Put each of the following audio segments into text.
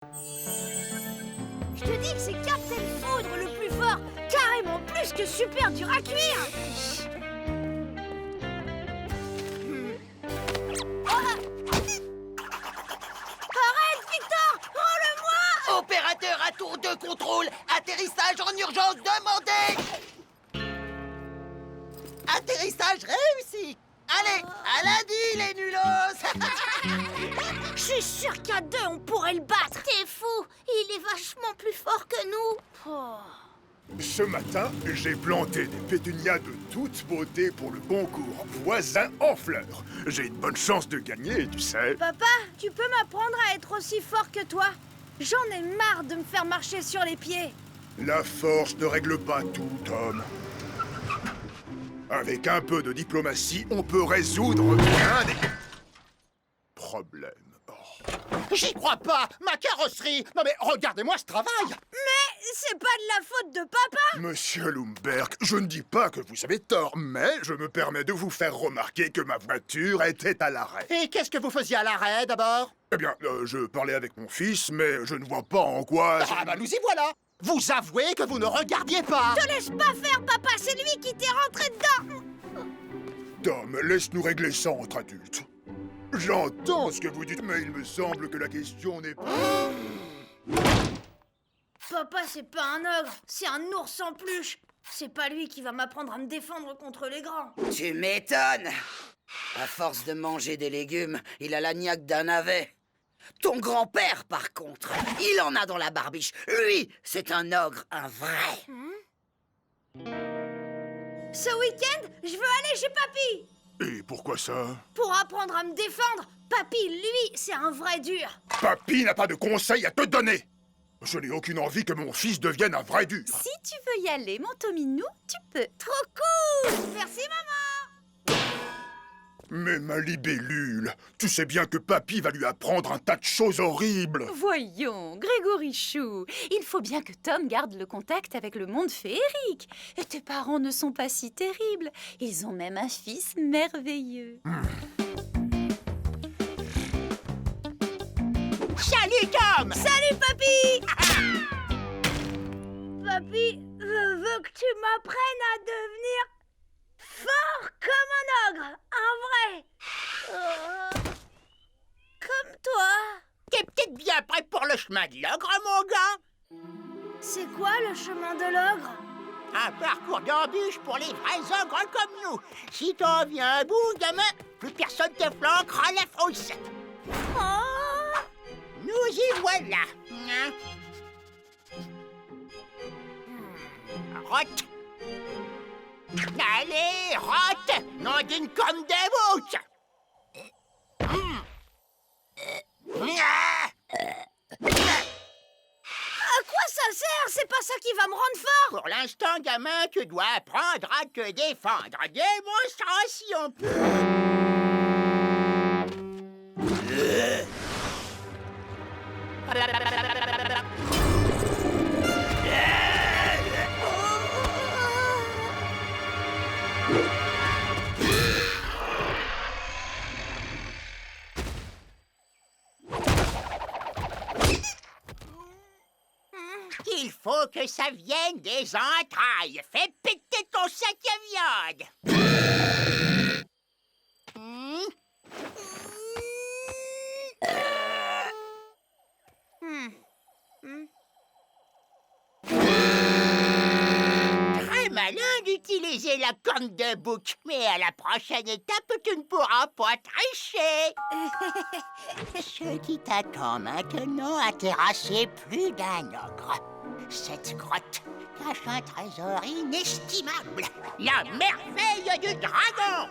Je te dis que c'est Captain Foudre le plus fort, carrément plus que super dur à cuire. Arrête, Victor! Rends-le-moi! Opérateur à tour de contrôle, atterrissage en urgence demandé. Atterrissage réussi. Allez, à lundi les nulos. Je suis sûr qu'à deux, on pourrait le battre. T'es fou! Il est vachement plus fort que nous! Oh. Ce matin, j'ai planté des pétunias de toute beauté pour le concours Voisin en fleurs. J'ai une bonne chance de gagner, tu sais. Papa, tu peux m'apprendre à être aussi fort que toi? J'en ai marre de me faire marcher sur les pieds. La force ne règle pas tout, Tom. Avec un peu de diplomatie, on peut résoudre bien des problèmes. Oh. J'y crois pas! Ma carrosserie! Non mais regardez-moi ce travail! Mais c'est pas de la faute de papa. Monsieur Lumberg, je ne dis pas que vous avez tort, mais je me permets de vous faire remarquer que ma voiture était à l'arrêt. Et qu'est-ce que vous faisiez à l'arrêt d'abord? Eh bien, je parlais avec mon fils, mais je ne vois pas en quoi... Ah bah nous y voilà! Vous avouez que vous ne regardiez pas! Te laisse pas faire, papa, c'est lui qui t'est rentré dedans. Tom, laisse-nous régler ça entre adultes. J'entends ce que vous dites, mais il me semble que la question n'est pas... Papa, c'est pas un ogre, c'est un ours en peluche. C'est pas lui qui va m'apprendre à me défendre contre les grands. Tu m'étonnes. À force de manger des légumes, il a la niaque d'un navet. Ton grand-père, par contre, il en a dans la barbiche. Lui, c'est un ogre, un vrai. Ce week-end, je veux aller chez Papy. Et pourquoi ça? Pour apprendre à me défendre. Papy, lui, c'est un vrai dur. Papy n'a pas de conseils à te donner. Je n'ai aucune envie que mon fils devienne un vrai dur. Si tu veux y aller, mon Tominou, tu peux. Trop cool. Merci, maman. Mais ma libellule, tu sais bien que Papy va lui apprendre un tas de choses horribles. Voyons, Grégory Chou, il faut bien que Tom garde le contact avec le monde féerique. Et tes parents ne sont pas si terribles. Ils ont même un fils merveilleux. Salut Tom! Salut, Papy. Papy, je veux que tu m'apprennes à devenir fort comme un ogre, un vrai. Comme toi. T'es peut-être bien prêt pour le chemin de l'ogre, mon gars? C'est quoi le chemin de l'ogre? Un parcours d'embûches pour les vrais ogres comme nous. Si t'en viens à bout, gamin, plus personne te flanquera la frousse. Oh. Nous y voilà. Rote. Allez, rote! Non d'une comme des bouches. À quoi ça sert? C'est pas ça qui va me rendre fort. Pour l'instant, gamin, tu dois apprendre à te défendre. Démonstration. Il faut que ça vienne des entrailles. Fais péter ton sac à viande. Très malin d'utiliser la corne de bouc. Mais à la prochaine étape, tu ne pourras pas tricher. Ce qui t'attend maintenant a terrassé plus d'un ogre. Cette grotte cache un trésor inestimable. La merveille du dragon.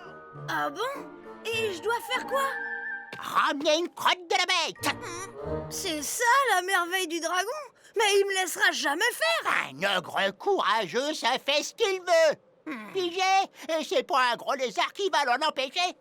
Ah bon? Et je dois faire quoi? Ramener une crotte de la bête. C'est ça la merveille du dragon? Mais il me laissera jamais faire. Un ogre courageux, ça fait ce qu'il veut. Pigé, c'est pas un gros lézard qui va l'en empêcher.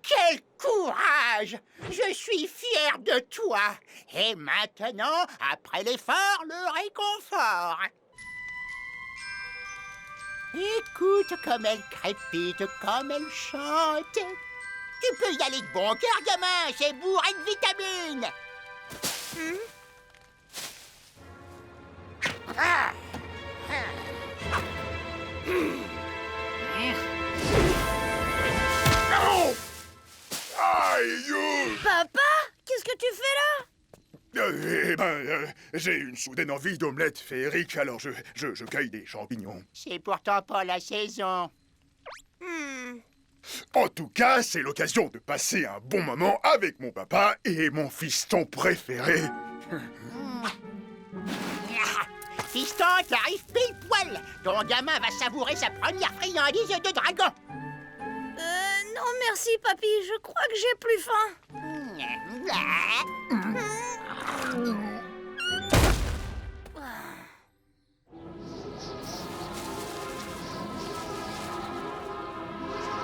Quel courage! Je suis fier de toi. Et maintenant, après l'effort, le réconfort. Écoute comme elle crépite, comme elle chante. Tu peux y aller de bon cœur, gamin. C'est bourré de vitamines. Ah. Non! Aïe! Papa, qu'est-ce que tu fais là? J'ai une soudaine envie d'omelette féerique, alors je cueille des champignons. C'est pourtant pas la saison. En tout cas, c'est l'occasion de passer un bon moment avec mon papa et mon fiston préféré. Fiston, t'arrives pile poil. Ton gamin va savourer sa première friandise de dragon. Non merci, papy, je crois que j'ai plus faim.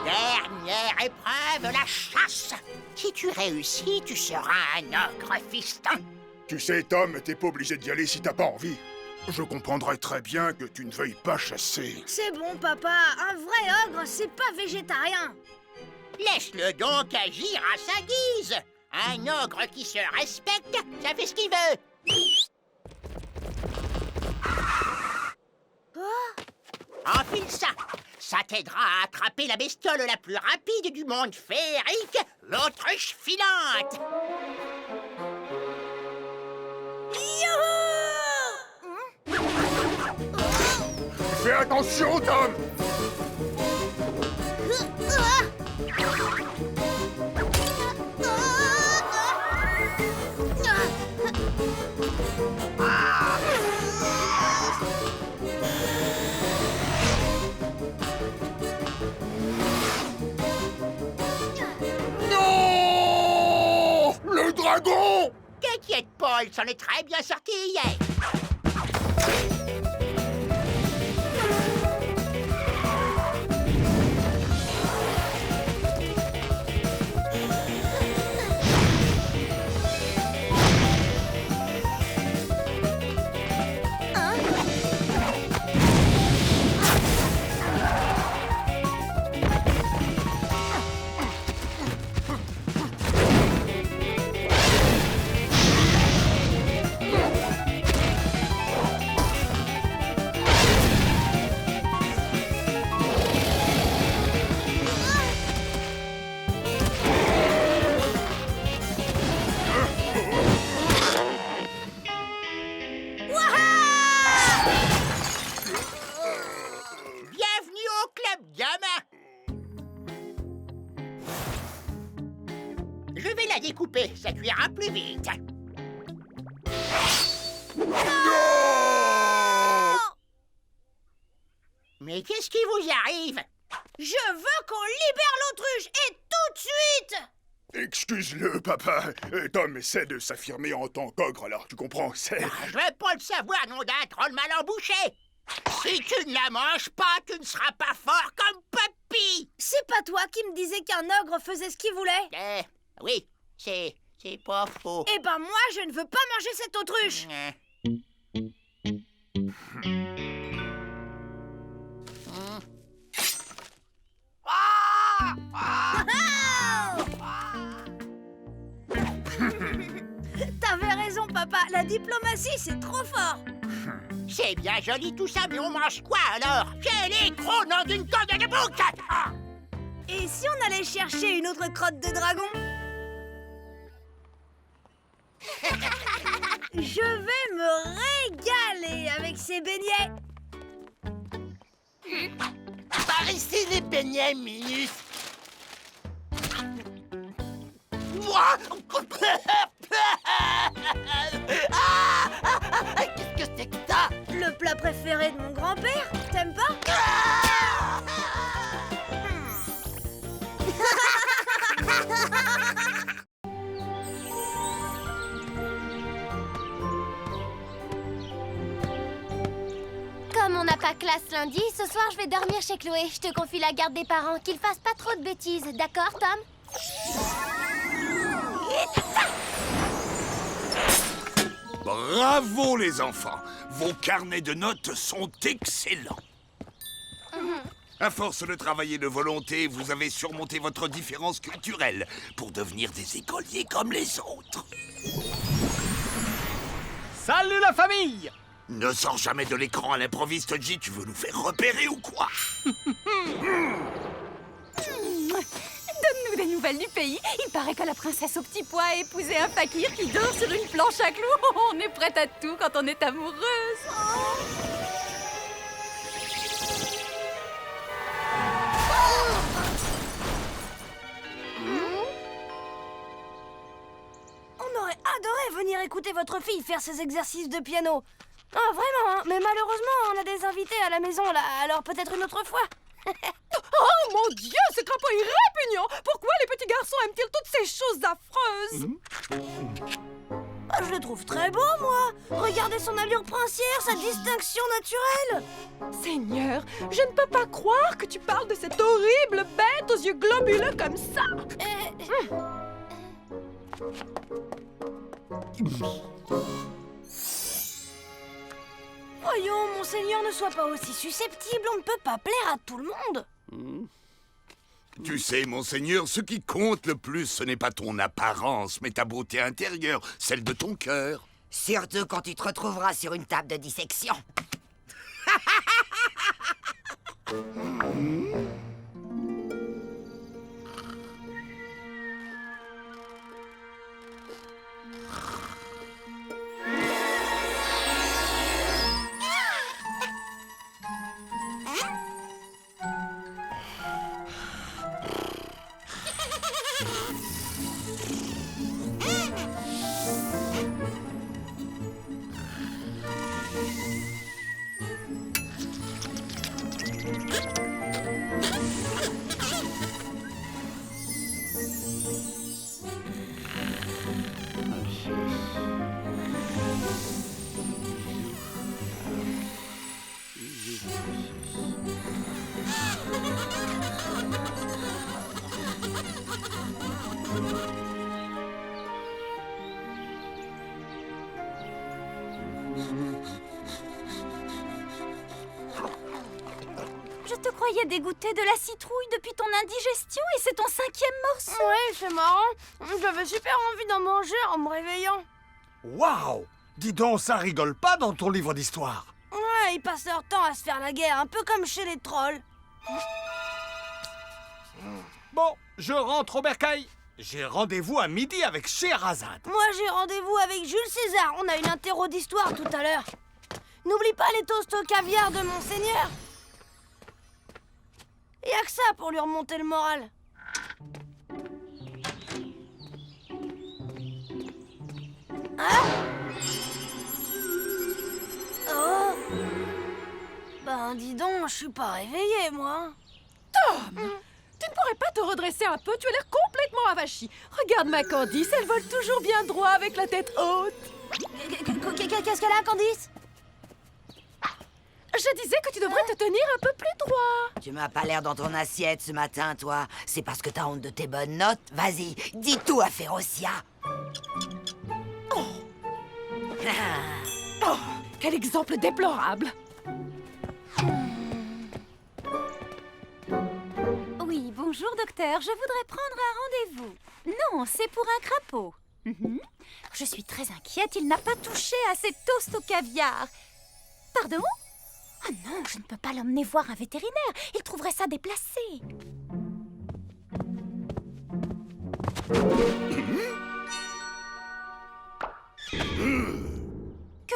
Dernière épreuve, la chasse. Si tu réussis, tu seras un ogre, fiston. Tu sais, Tom, t'es pas obligé d'y aller si t'as pas envie. Je comprendrais très bien que tu ne veuilles pas chasser. C'est bon, papa, un vrai ogre, c'est pas végétarien. Laisse-le donc agir à sa guise. Un ogre qui se respecte, ça fait ce qu'il veut. Enfile ça. Ça t'aidera à attraper la bestiole la plus rapide du monde féerique, l'autruche filante. Fais attention, Tom! Non! Le dragon! T'inquiète, Paul, s'en est très bien sorti hier. Je vais la découper, ça cuira plus vite. Mais qu'est-ce qui vous arrive? Je veux qu'on libère l'autruche, et tout de suite! Excuse-le, papa. Tom essaie de s'affirmer en tant qu'ogre, alors tu comprends, c'est... Je veux pas le savoir, nom d'un troll mal embouché. Si tu ne la manges pas, tu ne seras pas fort comme Papy. C'est pas toi qui me disais qu'un ogre faisait ce qu'il voulait? Oui, c'est pas faux. Eh ben moi, je ne veux pas manger cette autruche! T'avais raison, papa. La diplomatie, c'est trop fort. C'est bien joli tout ça, mais on mange quoi alors? Quel écro nom d'une tonne de bouc! Et si on allait chercher une autre crotte de dragon? Je vais me régaler avec ces beignets. Par ici les beignets, Minus. Moi Qu'est-ce que c'est que ça? Le plat préféré de mon grand-père. T'aimes pas? Comme on n'a pas classe lundi, ce soir je vais dormir chez Chloé. Je te confie la garde des parents, qu'ils fassent pas trop de bêtises, d'accord, Tom? Bravo les enfants! Vos carnets de notes sont excellents. À force de travailler de volonté, vous avez surmonté votre différence culturelle pour devenir des écoliers comme les autres. Salut la famille! Ne sors jamais de l'écran à l'improviste, J, tu veux nous faire repérer ou quoi? Donne-nous des nouvelles du pays. Il paraît que la princesse au petit pois a épousé un fakir qui dort sur une planche à clous. On est prête à tout quand on est amoureuse. On aurait adoré venir écouter votre fille faire ses exercices de piano. Ah, vraiment, hein. Mais malheureusement, on a des invités à la maison, là. Alors peut-être une autre fois. Oh mon Dieu, ce crapaud est répugnant. Pourquoi les petits garçons aiment-ils toutes ces choses affreuses? Ah, je le trouve très beau, moi. Regardez son allure princière, sa distinction naturelle. Seigneur, je ne peux pas croire que tu parles de cette horrible bête aux yeux globuleux comme ça. Voyons, monseigneur, ne sois pas aussi susceptible. On ne peut pas plaire à tout le monde. Tu sais, monseigneur, ce qui compte le plus, ce n'est pas ton apparence, mais ta beauté intérieure, celle de ton cœur. Surtout quand tu te retrouveras sur une table de dissection. Je te croyais dégoûté de la citrouille depuis ton indigestion et c'est ton 5e morceau. Ouais, c'est marrant. J'avais super envie d'en manger en me réveillant. Waouh! Dis donc, ça rigole pas dans ton livre d'histoire. Ouais, ils passent leur temps à se faire la guerre, un peu comme chez les trolls. Bon, je rentre au bercail. J'ai rendez-vous à midi avec Scheherazade. Moi, j'ai rendez-vous avec Jules César. On a une interro d'histoire tout à l'heure. N'oublie pas les toasts au caviar de Monseigneur. Y a que ça pour lui remonter le moral. Hein? Oh! Ben, dis donc, je suis pas réveillée, moi. Tu ne pourrais pas te redresser un peu? Tu as l'air complètement avachi. Regarde ma Candice, elle vole toujours bien droit avec la tête haute. Qu'est-ce qu'elle a, Candice? Je disais que tu devrais te tenir un peu plus droit. Tu m'as pas l'air dans ton assiette ce matin, toi. C'est parce que t'as honte de tes bonnes notes? Vas-y, dis tout à Férocia. Oh, quel exemple déplorable. Oui, bonjour docteur, je voudrais prendre un rendez-vous. Non, c'est pour un crapaud. Je suis très inquiète, il n'a pas touché à ces toasts au caviar. Pardon? Oh non, je ne peux pas l'emmener voir un vétérinaire, il trouverait ça déplacé.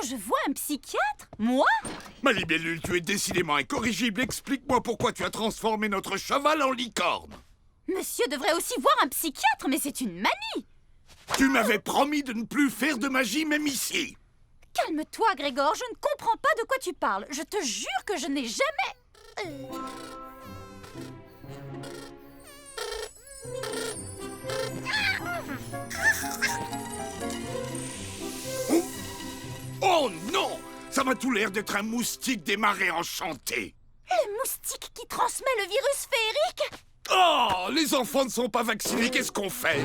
que je voie un psychiatre? Moi? Ma libellule, tu es décidément incorrigible. Explique-moi pourquoi tu as transformé notre cheval en licorne. Monsieur devrait aussi voir un psychiatre, mais c'est une manie! Tu m'avais promis de ne plus faire de magie, même ici. Calme-toi, Grégor, je ne comprends pas de quoi tu parles. Je te jure que je n'ai jamais... Oh non! Ça m'a tout l'air d'être un moustique des marais enchantés. Le moustique qui transmet le virus féerique? Oh! Les enfants ne sont pas vaccinés, qu'est-ce qu'on fait?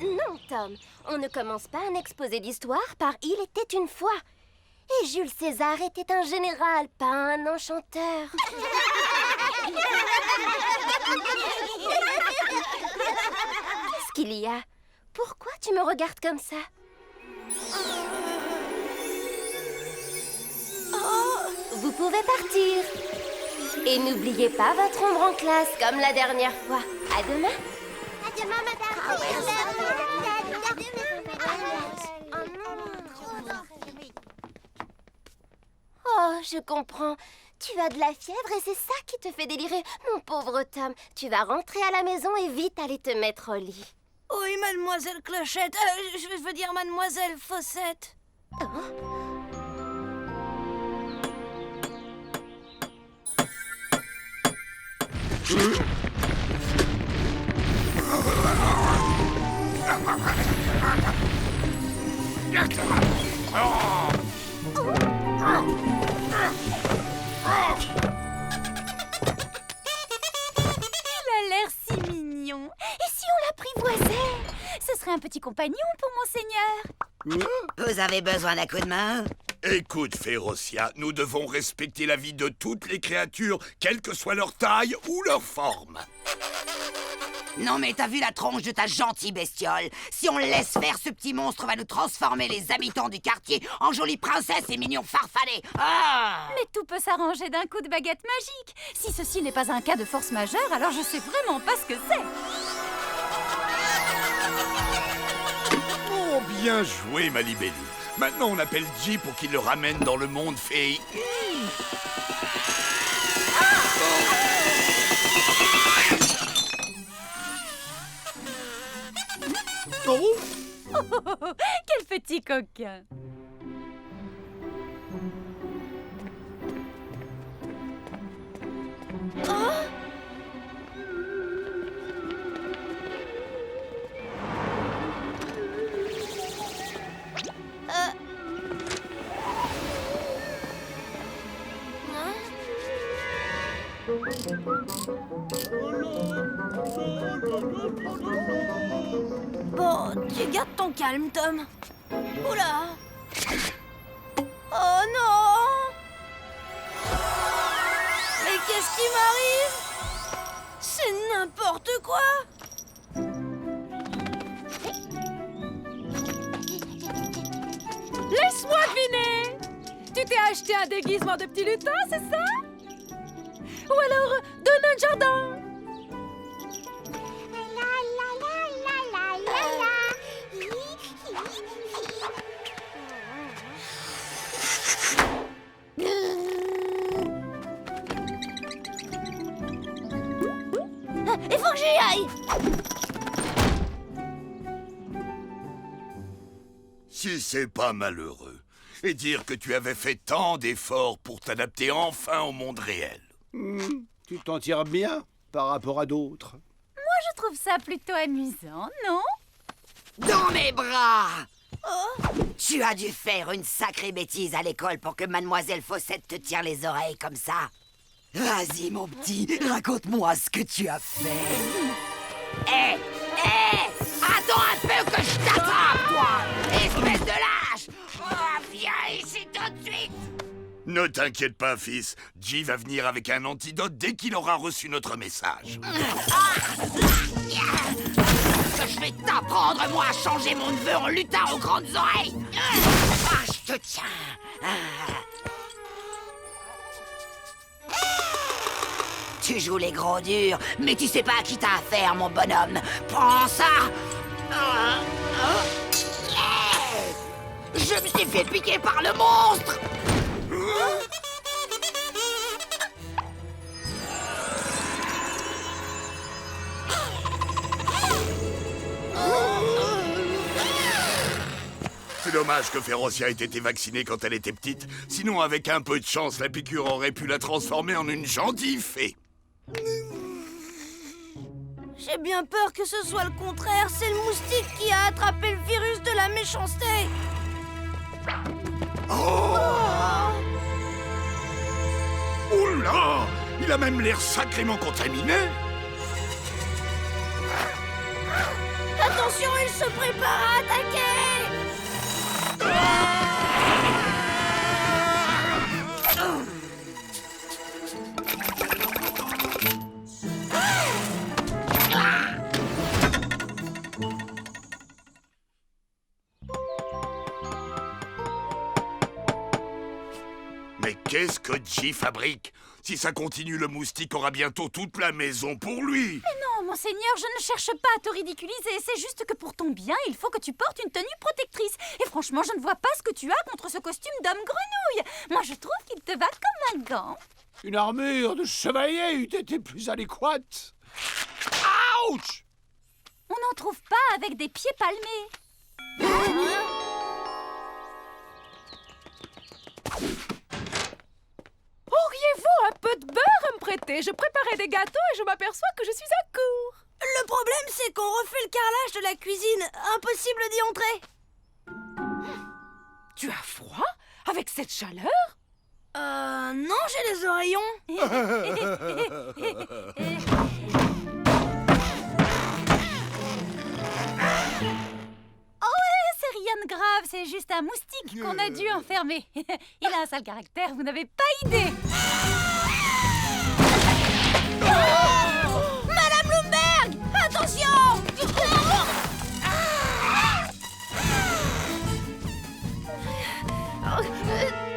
Non, Tom, on ne commence pas un exposé d'histoire par « Il était une fois ». Et Jules César était un général, pas un enchanteur. Qu'est-ce qu'il y a? Pourquoi tu me regardes comme ça? Vous pouvez partir. Et n'oubliez pas votre ombre en classe, comme la dernière fois. À demain. À demain, madame. Oh, je comprends. Tu as de la fièvre et c'est ça qui te fait délirer. Mon pauvre Tom, tu vas rentrer à la maison et vite aller te mettre au lit. Oui, mademoiselle Clochette. Je veux dire mademoiselle Fossette. Il a l'air si mignon. Et si on l'apprivoisait? Ce serait un petit compagnon pour monseigneur. Vous avez besoin d'un coup de main? Écoute, Férocia, nous devons respecter la vie de toutes les créatures, quelle que soit leur taille ou leur forme. Non mais t'as vu la tronche de ta gentille bestiole? Si on le laisse faire, ce petit monstre va nous transformer les habitants du quartier en jolies princesses et mignons farfadets. Ah! Mais tout peut s'arranger d'un coup de baguette magique. Si ceci n'est pas un cas de force majeure, alors je sais vraiment pas ce que c'est. Oh, bien joué, ma libellule. Maintenant, on appelle J pour qu'il le ramène dans le monde féerique. Oh! Quel petit coquin. Bon, tu gardes ton calme, Tom. Oula! Oh non! Mais qu'est-ce qui m'arrive? C'est n'importe quoi! Laisse-moi deviner. Tu t'es acheté un déguisement de petit lutin, c'est ça? Ou alors de nain de jardin? Il faut que j'y aille! Si c'est pas malheureux. Et dire que tu avais fait tant d'efforts pour t'adapter enfin au monde réel. Tu t'en tires bien par rapport à d'autres. Je trouve ça plutôt amusant, non? Dans mes bras! Tu as dû faire une sacrée bêtise à l'école pour que mademoiselle Fossette te tire les oreilles comme ça. Vas-y, mon petit, raconte-moi ce que tu as fait. Hé! Attends un peu que je t'attrape, toi! Espèce de lâche! Oh, viens ici tout de suite! Ne t'inquiète pas, fils. J va venir avec un antidote dès qu'il aura reçu notre message. Je vais t'apprendre, moi, à changer mon neveu en lutin aux grandes oreilles! Je te tiens! Tu joues les gros durs, mais tu sais pas à qui t'as affaire, mon bonhomme. Prends ça! Je me s'est fait piquer par le monstre. C'est dommage que Férocia ait été vaccinée quand elle était petite. Sinon, avec un peu de chance, la piqûre aurait pu la transformer en une gentille fée. J'ai bien peur que ce soit le contraire. C'est le moustique qui a attrapé le virus de la méchanceté. Oh là! Il a même l'air sacrément contaminé. Attention, il se prépare à attaquer. Mais qu'est-ce que J fabrique? Si ça continue, le moustique aura bientôt toute la maison pour lui. Non, monseigneur, je ne cherche pas à te ridiculiser. C'est juste que pour ton bien, il faut que tu portes une tenue protectrice. Et franchement, je ne vois pas ce que tu as contre ce costume d'homme grenouille. Moi, je trouve qu'il te va comme un gant. Une armure de chevalier eût été plus adéquate. Ouch! On n'en trouve pas avec des pieds palmés. Auriez-vous un peu de beurre à me prêter? Je préparais des gâteaux et je m'aperçois que je suis à court. Le problème, c'est qu'on refait le carrelage de la cuisine. Impossible d'y entrer. Tu as froid? Avec cette chaleur? Non, j'ai les oreillons. C'est rien de grave, c'est juste un moustique qu'on a dû enfermer. Il a un sale caractère, vous n'avez pas idée. Madame Bloomberg, attention!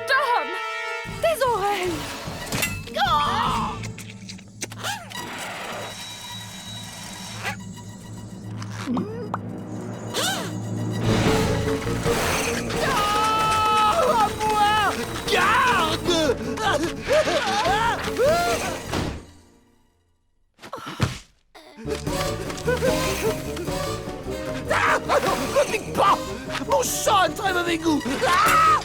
Tom! Tes oreilles! À moi! Garde! Ah, non, ne pique pas! Mon sang a de très mauvais goût! Ah!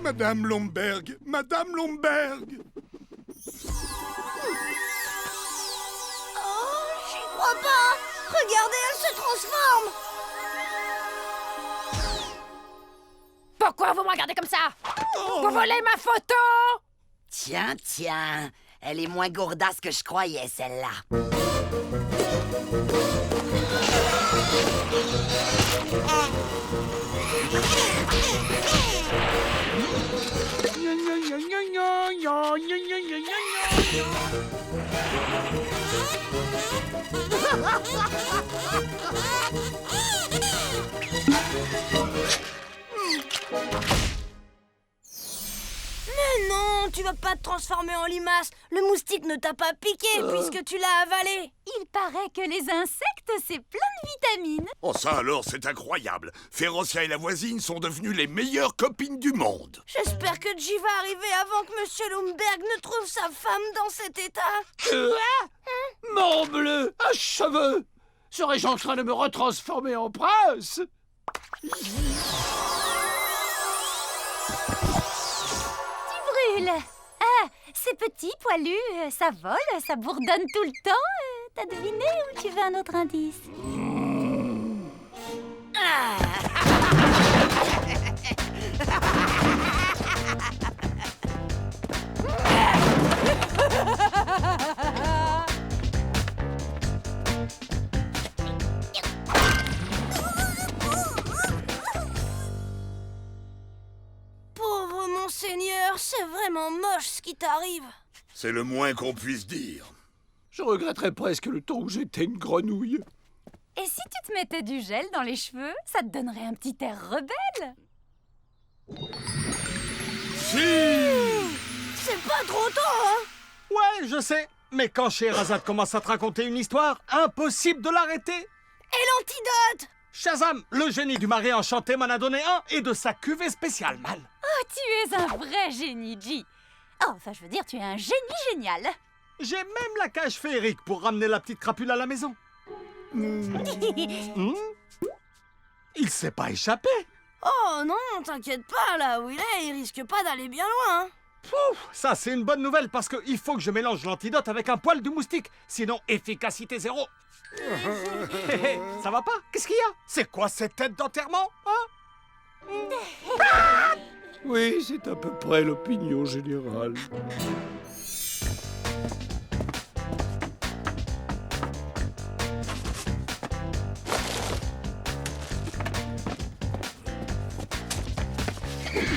Madame Lomberg, Madame Lomberg. Oh, j'y crois pas. Regardez, elle se transforme. Pourquoi vous me regardez comme ça? Vous volez ma photo? Tiens, tiens, elle est moins gourdasse que je croyais, celle-là. Mais non, tu vas pas te transformer en limace. Le moustique ne t'a pas piqué puisque tu l'as avalé. Il paraît que les insectes, c'est plein de vitamines. Oh ça alors, c'est incroyable. Férocia et la voisine sont devenues les meilleures copines du monde. J'espère que J va arriver avant que Monsieur Lumberg ne trouve sa femme dans cet état. Morbleu, à cheveux! Serais-je en train de me retransformer en prince? Tu brûles. Ah, c'est petit, poilu, ça vole, ça bourdonne tout le temps. T'as deviné ou tu veux un autre indice? Pauvre monseigneur, c'est vraiment moche ce qui t'arrive. C'est le moins qu'on puisse dire. Je regretterais presque le temps où j'étais une grenouille. Et si tu te mettais du gel dans les cheveux, ça te donnerait un petit air rebelle. C'est pas trop tôt, hein? Ouais, je sais. Mais quand Scheherazade commence à te raconter une histoire, impossible de l'arrêter. Et l'antidote? Shazam, le génie du mari enchanté, m'en a donné un et de sa cuvée spéciale, mal. Oh, tu es un vrai génie, G. Oh, enfin, je veux dire, tu es un génie génial. J'ai même la cage féerique pour ramener la petite crapule à la maison. Il s'est pas échappé. Oh non, t'inquiète pas, là où il est, il risque pas d'aller bien loin. Hein. Pouf, ça c'est une bonne nouvelle parce qu'il faut que je mélange l'antidote avec un poil de moustique. Sinon, efficacité zéro. Ça va pas? Qu'est-ce qu'il y a? C'est quoi cette tête d'enterrement, hein? Oui, c'est à peu près l'opinion générale.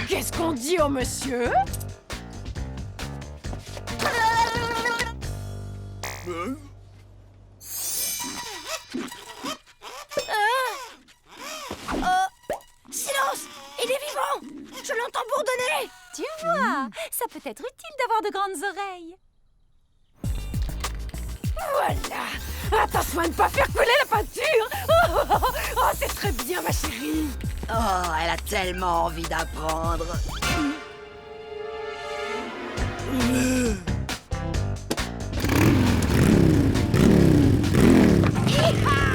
Qu'est-ce qu'on dit au monsieur? Silence! Il est vivant! Je l'entends bourdonner! Tu vois, ça peut être utile d'avoir de grandes oreilles. Voilà! Attention à ne pas faire couler la peinture! Oh, c'est très bien, ma chérie! Oh, elle a tellement envie d'apprendre.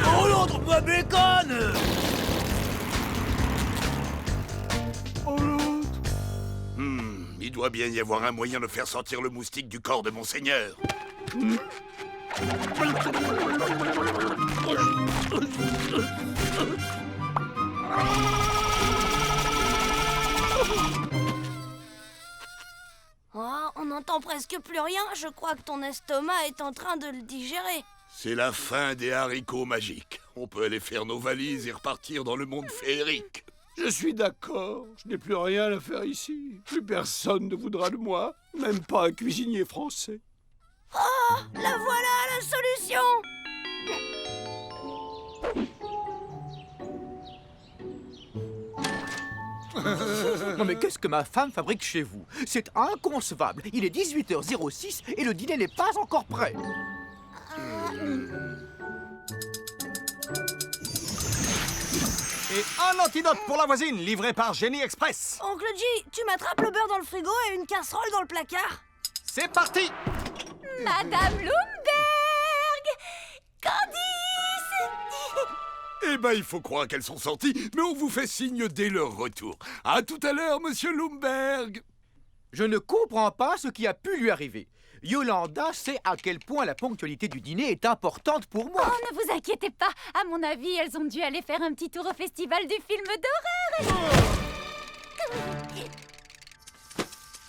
Oh l'autre me béconne! Il doit bien y avoir un moyen de faire sortir le moustique du corps de Monseigneur. Oh, on n'entend presque plus rien. Je crois que ton estomac est en train de le digérer. C'est la fin des haricots magiques. On peut aller faire nos valises et repartir dans le monde féerique. Je suis d'accord, je n'ai plus rien à faire ici. Plus personne ne voudra de moi, même pas un cuisinier français. Oh, la voilà, la solution! Non mais qu'est-ce que ma femme fabrique chez vous? C'est inconcevable. Il est 18h06 et le dîner n'est pas encore prêt. Et un antidote pour la voisine, livré par Génie Express. Oncle G, tu m'attrapes le beurre dans le frigo et une casserole dans le placard. C'est parti. Madame Lumberg! Candice! Eh ben, il faut croire qu'elles sont sorties, mais on vous fait signe dès leur retour. À tout à l'heure, monsieur Lumberg. Je ne comprends pas ce qui a pu lui arriver. Yolanda sait à quel point la ponctualité du dîner est importante pour moi. Oh, ne vous inquiétez pas. À mon avis, elles ont dû aller faire un petit tour au festival du film d'horreur.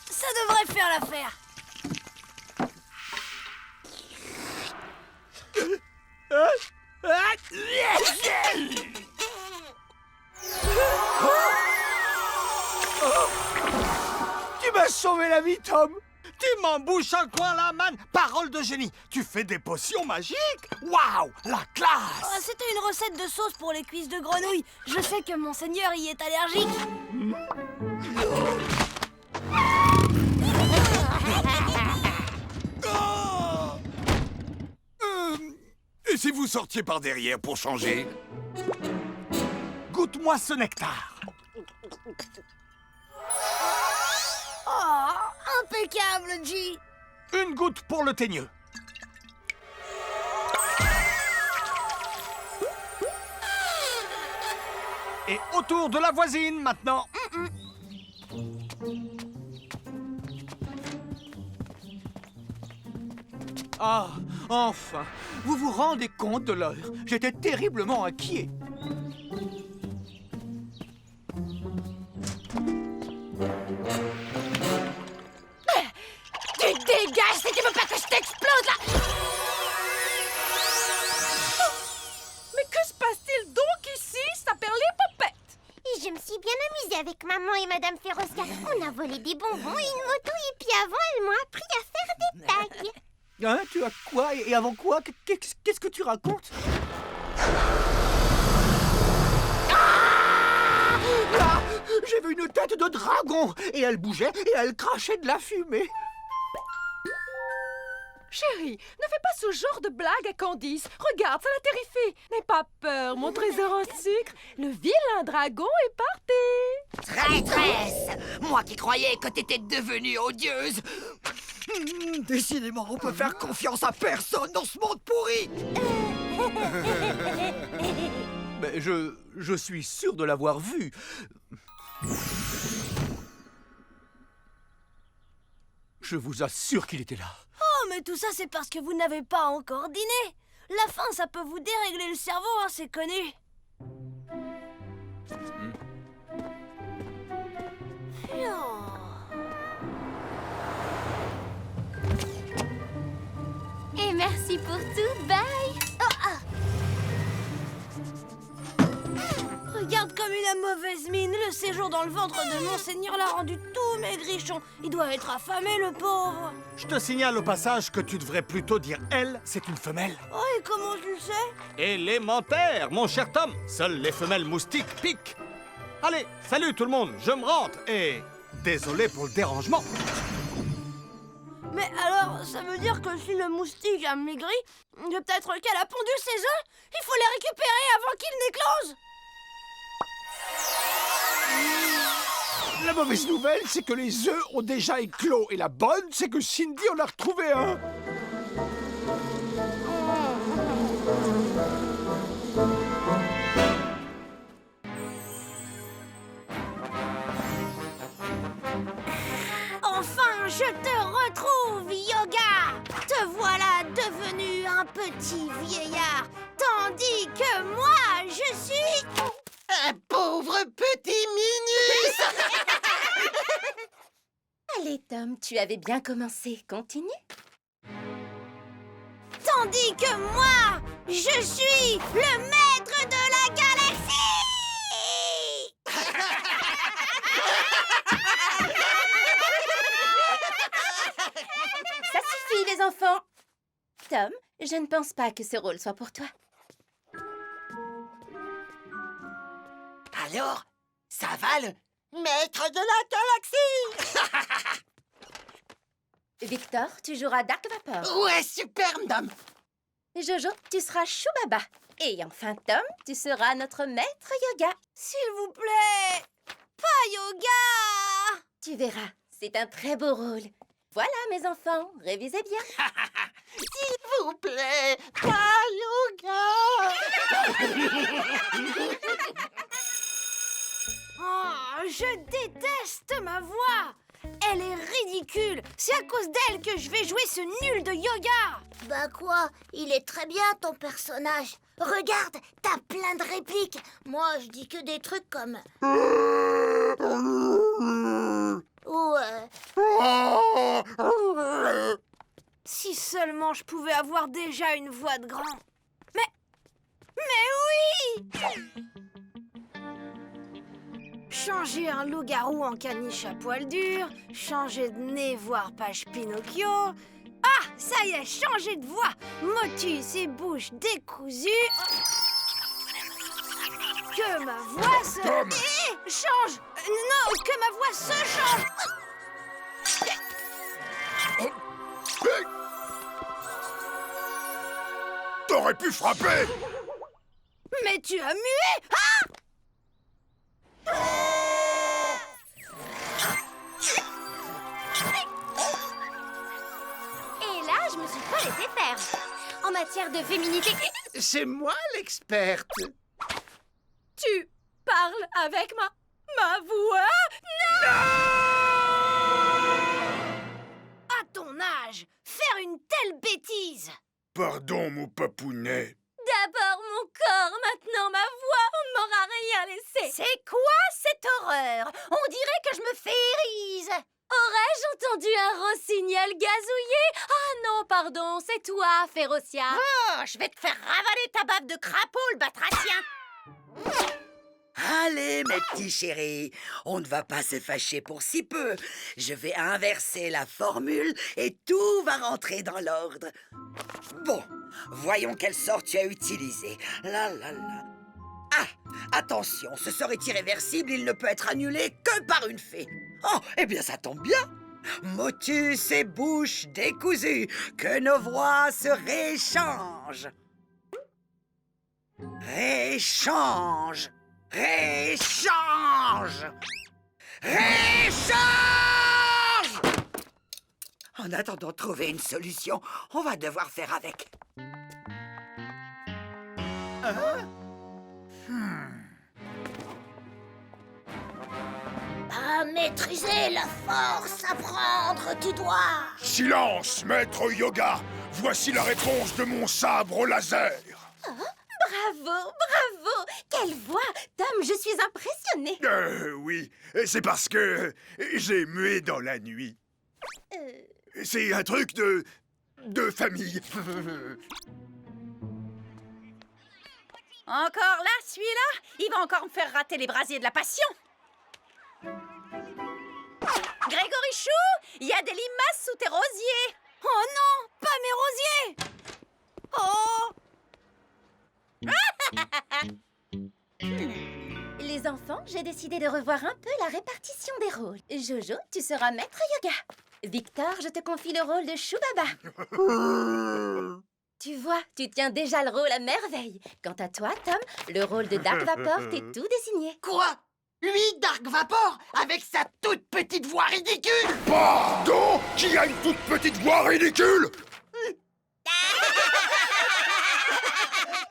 Ça devrait faire l'affaire. Tu m'as sauvé la vie, Tom! Tu m'embouches un coin là, man. Parole de génie. Tu fais des potions magiques? Waouh, la classe. Oh, c'était une recette de sauce pour les cuisses de grenouille. Je sais que Monseigneur y est allergique. Et si vous sortiez par derrière pour changer? Goûte-moi ce nectar. Oh, impeccable, G. Une goutte pour le teigneux. Et autour de la voisine, maintenant. Ah, enfin! Vous vous rendez compte de l'heure? J'étais terriblement inquiet. Tu dégages si tu veux pas que je t'explose là! Mais que se passe-t-il donc ici? Ça perd les popettes! Et je me suis bien amusée avec maman et Madame Ferosca. On a volé des bonbons et une moto et puis avant, elles m'ont appris à faire des tags. Hein, tu as quoi? Et avant quoi? Qu'est-ce que tu racontes? J'ai vu une tête de dragon et elle bougeait et elle crachait de la fumée. Chérie, ne fais pas ce genre de blague à Candice. Regarde, ça la terrifie. N'aie pas peur, mon trésor en sucre. Le vilain dragon est parti. Traîtresse! Moi qui croyais que t'étais devenue odieuse! Décidément, on peut faire confiance à personne dans ce monde pourri. Mais je suis sûr de l'avoir vu. Je vous assure qu'il était là. Oh, mais tout ça, c'est parce que vous n'avez pas encore dîné. La faim, ça peut vous dérégler le cerveau, hein, c'est connu. Et merci pour tout, bye. Regarde comme il a mauvaise mine. Le séjour dans le ventre de Monseigneur l'a rendu tout maigrichon. Il doit être affamé, le pauvre. Je te signale au passage que tu devrais plutôt dire elle, c'est une femelle. Oh, et comment tu le sais? Élémentaire, mon cher Tom. Seules les femelles moustiques piquent. Allez, salut tout le monde, je me rentre et... Désolé pour le dérangement. Mais alors, ça veut dire que si le moustique a maigri, peut-être qu'elle a pondu ses œufs. Il faut les récupérer avant qu'ils n'éclosent. La mauvaise nouvelle, c'est que les œufs ont déjà éclos. Et la bonne, c'est que Cindy en a retrouvé un. Enfin, je te retrouve, Yoga. Te voilà devenu un petit vieillard, tandis que moi, je suis... Un pauvre petit minus. Allez, Tom, tu avais bien commencé. Continue. Tandis que moi, je suis le maître de la galaxie. Ça suffit, les enfants. Tom, je ne pense pas que ce rôle soit pour toi. Alors, ça va le maître de la galaxie. Victor, tu joueras Dark Vapor. Ouais, super, madame. Jojo, tu seras Chubaba. Et enfin, Tom, tu seras notre maître yoga. S'il vous plaît, pas Yoga. Tu verras, c'est un très beau rôle. Voilà, mes enfants, révisez bien. S'il vous plaît, pas yoga. Oh, je déteste ma voix. Elle est ridicule. C'est à cause d'elle que je vais jouer ce nul de yoga. Bah quoi? Il est très bien ton personnage. Regarde, t'as plein de répliques. Moi, je dis que des trucs comme... Si seulement je pouvais avoir déjà une voix de grand. Mais oui! Changer un loup-garou en caniche à poil dur, changer de nez, voire page Pinocchio. Ah, ça y est, changer de voix. Motus et bouche décousue. Que ma voix se... change. Non, que ma voix se change. T'aurais pu frapper! Mais tu as mué. Ah! Et là, je me suis pas laissé faire. En matière de féminité... C'est moi l'experte. Tu parles avec ma voix? À ton âge, faire une telle bêtise. Pardon, mon papounet. D'abord mon corps, maintenant ma voix, on ne m'aura rien laissé. C'est quoi cette horreur? On dirait que je me férise. Aurais-je entendu un rossignol gazouiller? Ah non, pardon, c'est toi, Férocia. Oh, je vais te faire ravaler ta bave de crapaud, le batracien. Allez, mes petits chéris, on ne va pas se fâcher pour si peu. Je vais inverser la formule et tout va rentrer dans l'ordre. Bon, voyons quel sort tu as utilisé. La la la. Ah! Attention, ce sort est irréversible, il ne peut être annulé que par une fée. Oh, eh bien ça tombe bien. Motus et bouche décousues, que nos voix se rééchangent. Rééchange! Rééchange! Rééchange! En attendant de trouver une solution, on va devoir faire avec. À maîtriser la force, apprendre tu dois. Silence, maître Yoga. Voici la réponse de mon sabre laser. Bravo, bravo! Quelle voix! Tom, je suis impressionnée. Oui, c'est parce que j'ai mué dans la nuit. C'est un truc de famille. Encore là, celui-là? Il va encore me faire rater les brasiers de la passion. Grégory Chou, il y a des limaces sous tes rosiers. Oh non, pas mes rosiers! Oh! Les enfants, j'ai décidé de revoir un peu la répartition des rôles. Jojo, tu seras maître yoga. Victor, je te confie le rôle de Chou-Baba. Tu vois, tu tiens déjà le rôle à merveille. Quant à toi, Tom, le rôle de Dark Vapor t'est tout désigné. Quoi? Lui, Dark Vapor, avec sa toute petite voix ridicule? Pardon? Qui a une toute petite voix ridicule?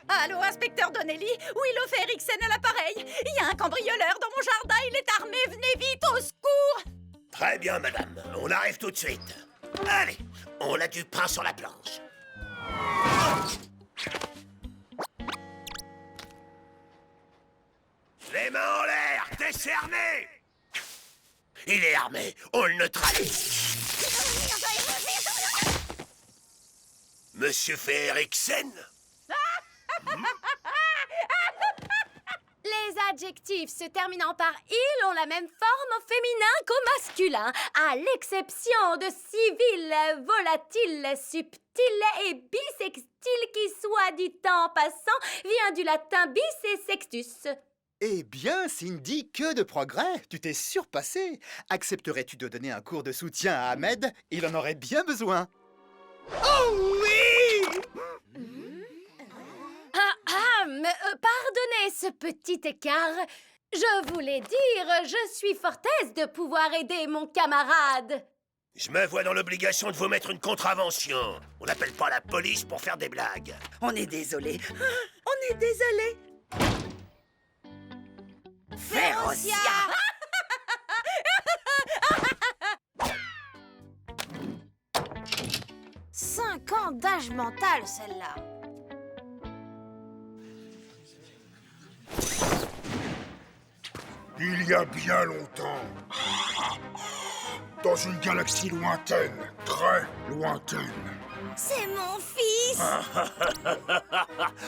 Allô, inspecteur Donnelly? Willow fait Eriksen à l'appareil. Il y a un cambrioleur dans mon jardin, il est armé, venez vite, au secours! Très bien, madame. On arrive tout de suite. Allez, on a du pain sur la planche. Les mains en l'air, décerné! Il est armé, on le neutralise. Monsieur fait Eriksen? Les adjectifs se terminant par « il » ont la même forme au féminin qu'au masculin, à l'exception de civil, volatile, subtil et bisextile qui, soit dit en passant, vient du latin bis et sextus. Eh bien, Cindy, que de progrès! Tu t'es surpassée. Accepterais-tu de donner un cours de soutien à Ahmed? Il en aurait bien besoin. Oh oui! Pardonnez ce petit écart. Je voulais dire, je suis fort aise de pouvoir aider mon camarade. Je me vois dans l'obligation de vous mettre une contravention. On n'appelle pas la police pour faire des blagues. On est désolé. On est désolé. Férocia! 5 ans d'âge mental, celle-là. Il y a bien longtemps, dans une galaxie lointaine, très lointaine. C'est mon fils!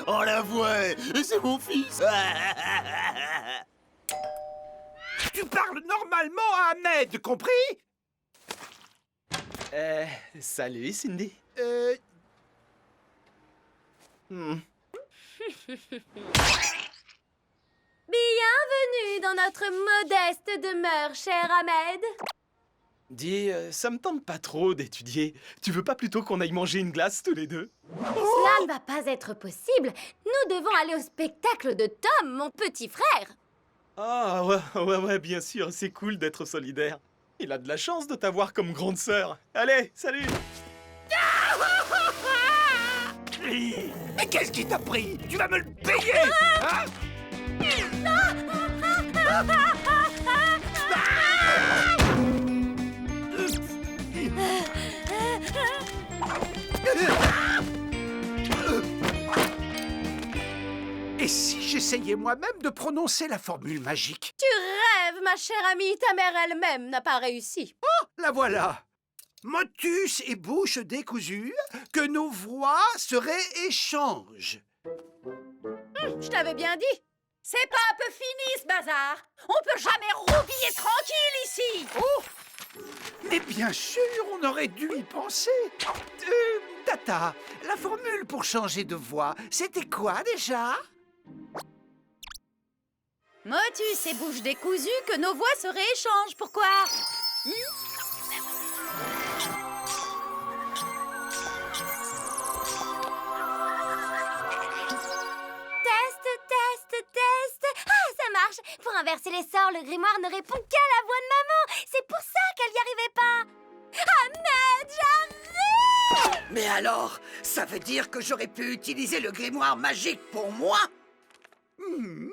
On la voit, c'est mon fils. Tu parles normalement à Ahmed, compris? Salut, Cindy. Bienvenue dans notre modeste demeure, cher Ahmed. Dis, ça me tente pas trop d'étudier. Tu veux pas plutôt qu'on aille manger une glace tous les deux? Cela ne va pas être possible. Nous devons aller au spectacle de Tom, mon petit frère. Ah, ouais, bien sûr, c'est cool d'être solidaire. Il a de la chance de t'avoir comme grande sœur. Allez, salut! Mais qu'est-ce qui t'a pris? Tu vas me le payer, hein? Et si j'essayais moi-même de prononcer la formule magique? Tu rêves, ma chère amie, ta mère elle-même n'a pas réussi. Oh, la voilà! Motus et bouche décousue, que nos voix se rééchangent. Je t'avais bien dit. C'est pas un peu fini, ce bazar. On peut jamais roupiller tranquille ici. Oh! Mais bien sûr, on aurait dû y penser. Tata, la formule pour changer de voix, c'était quoi déjà? Motus et bouche décousue, que nos voix se rééchangent. Pourquoi? Test. Ah, ça marche. Pour inverser les sorts, le grimoire ne répond qu'à la voix de maman. C'est pour ça qu'elle n'y arrivait pas. Ahmed, j'arrive! Mais alors, ça veut dire que j'aurais pu utiliser le grimoire magique pour moi? Non!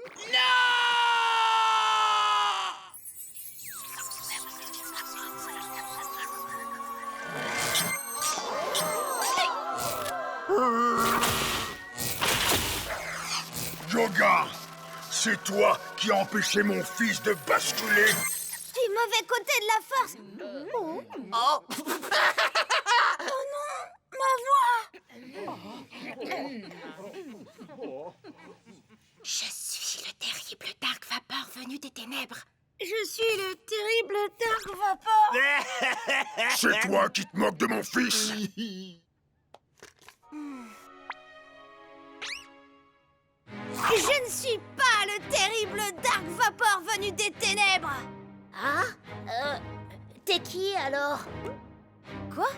Yoga, c'est toi qui as empêché mon fils de basculer. Du mauvais côté de la force. Oh, Oh! oh non, ma voix. Je suis le terrible Dark Vapor venu des ténèbres. Je suis le terrible Dark Vapor. C'est toi qui te moques de mon fils. Je ne suis pas le terrible Dark Vapor venu des ténèbres. Ah, t'es qui alors? Quoi?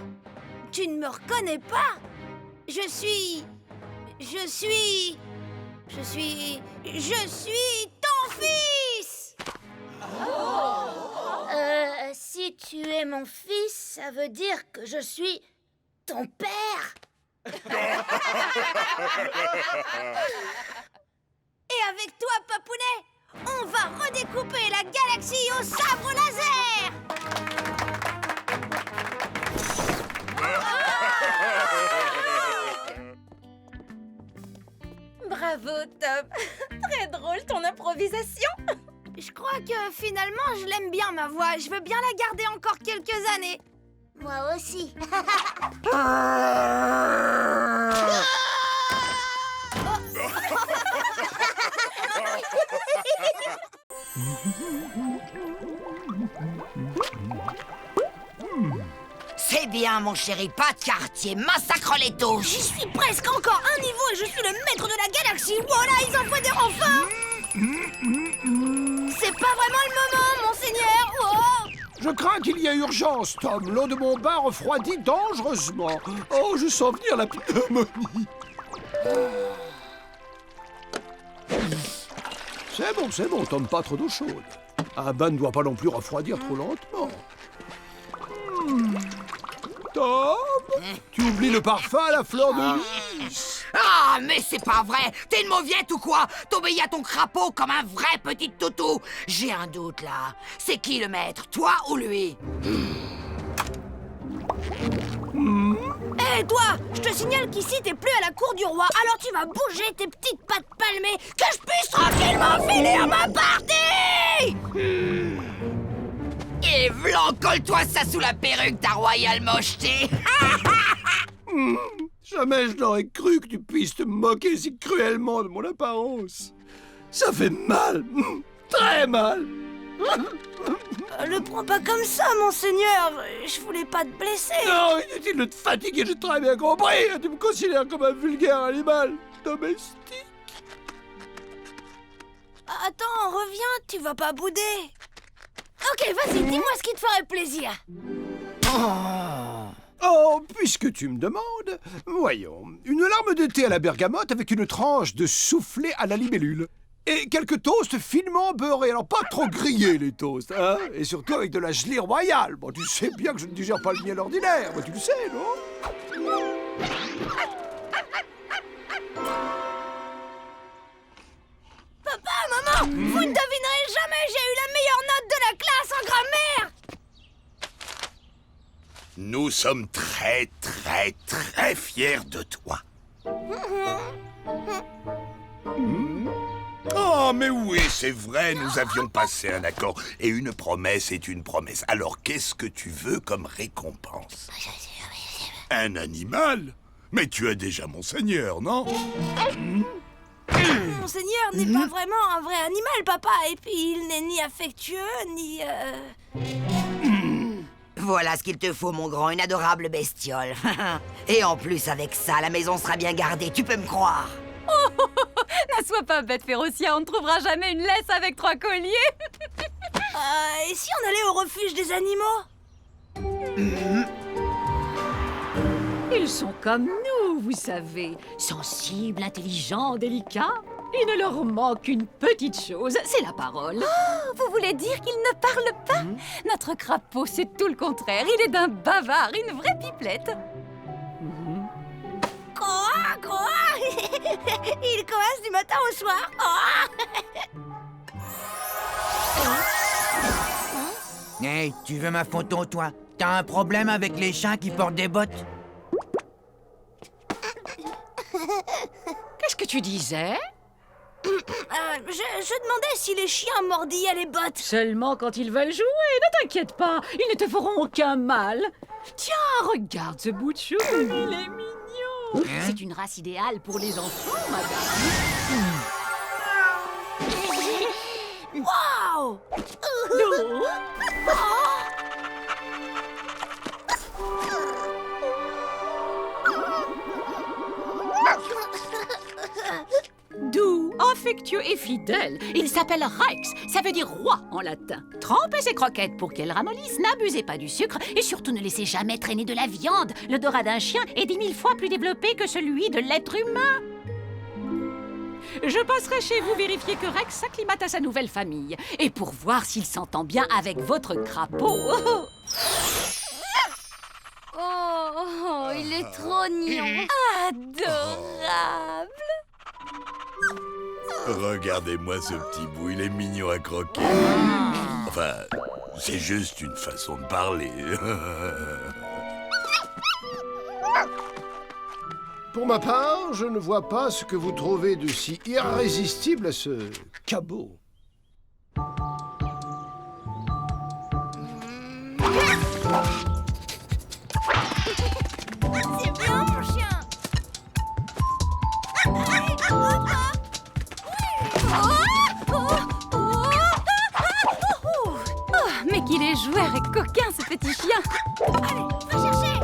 Tu ne me reconnais pas? Je suis ton fils! Si tu es mon fils, ça veut dire que je suis ton père. Et avec toi, Papounet, on va redécouper la galaxie au sabre laser! Bravo, Top. Très drôle ton improvisation. Je crois que finalement, je l'aime bien, ma voix. Je veux bien la garder encore quelques années. Moi aussi. C'est bien, mon chéri, pas de quartier, massacre les touches. J'y suis presque encore un niveau et je suis le maître de la galaxie. Voilà, ils envoient des renforts. C'est pas vraiment le moment, monseigneur. Oh. Je crains qu'il y ait urgence, Tom. L'eau de mon bain refroidit dangereusement. Oh, je sens venir la pneumonie. C'est bon, Tom, pas trop d'eau chaude. Un bain ne doit pas non plus refroidir trop lentement. Tom, tu oublies le parfum à la fleur de lys. Ah, mais c'est pas vrai. T'es une mauviette ou quoi? T'obéis à ton crapaud comme un vrai petit toutou. J'ai un doute, là. C'est qui le maître, toi ou lui? Hé, toi, je te signale qu'ici, t'es plus à la cour du roi. Alors tu vas bouger tes petites pattes palmées que je puisse tranquillement finir ma partie. Et v'lan, colle-toi ça sous la perruque, ta royale mocheté. Jamais je n'aurais cru que tu puisses te moquer si cruellement de mon apparence. Ça fait mal, très mal. Le prends pas comme ça, monseigneur. Je voulais pas te blesser. Non, inutile de te fatiguer, j'ai très bien compris. Tu me considères comme un vulgaire animal domestique. Attends, reviens, tu vas pas bouder. Ok, vas-y, dis-moi ce qui te ferait plaisir. Oh, puisque tu me demandes, voyons, une larme de thé à la bergamote avec une tranche de soufflé à la libellule. Et quelques toasts finement beurrés, alors pas trop grillés les toasts, hein. Et surtout avec de la gelée royale. Bon, tu sais bien que je ne digère pas le miel ordinaire, mais tu le sais, non? Papa, maman, vous ne devinerez jamais, j'ai eu la meilleure note de la classe en grammaire. Nous sommes très, très, très fiers de toi. Oh, mais oui, c'est vrai, nous avions passé un accord. Et une promesse est une promesse. Alors, qu'est-ce que tu veux comme récompense? Un animal? Mais tu as déjà Monseigneur, non? Monseigneur n'est pas vraiment un vrai animal, papa. Et puis, il n'est ni affectueux, ni... Voilà ce qu'il te faut, mon grand, une adorable bestiole. Et en plus, avec ça, la maison sera bien gardée, tu peux me croire. Oh, Sois pas bête, Férocia, on ne trouvera jamais une laisse avec 3 colliers. Et si on allait au refuge des animaux? Ils sont comme nous, vous savez. Sensibles, intelligents, délicats. Il ne leur manque qu'une petite chose, c'est la parole. Oh, vous voulez dire qu'il ne parle pas? Notre crapaud, c'est tout le contraire. Il est d'un bavard, une vraie pipelette. Croa, croa. Il coasse du matin au soir. Hey, tu veux ma photo, toi? T'as un problème avec les chiens qui portent des bottes? Qu'est-ce que tu disais? Je demandais si les chiens mordillaient les bottes. Seulement quand ils veulent jouer, ne t'inquiète pas, ils ne te feront aucun mal. Tiens, regarde ce bout de chou, il est mignon. C'est une race idéale pour les enfants, madame. Waouh! Doux, affectueux et fidèle. Il s'appelle Rex, ça veut dire roi en latin. Trempez ces croquettes pour qu'elles ramollissent, n'abusez pas du sucre et surtout ne laissez jamais traîner de la viande. L'odorat d'un chien est 10 000 fois plus développé que celui de l'être humain. Je passerai chez vous vérifier que Rex s'acclimate à sa nouvelle famille. Et pour voir s'il s'entend bien avec votre crapaud. Oh, il est trop mignon. Adorable. Regardez-moi ce petit bout, il est mignon à croquer. Enfin, c'est juste une façon de parler. Pour ma part, je ne vois pas ce que vous trouvez de si irrésistible à ce cabot. C'est bien, mon chien. Oh, mais qu'il est joueur et coquin, ce petit chien. Allez, va chercher.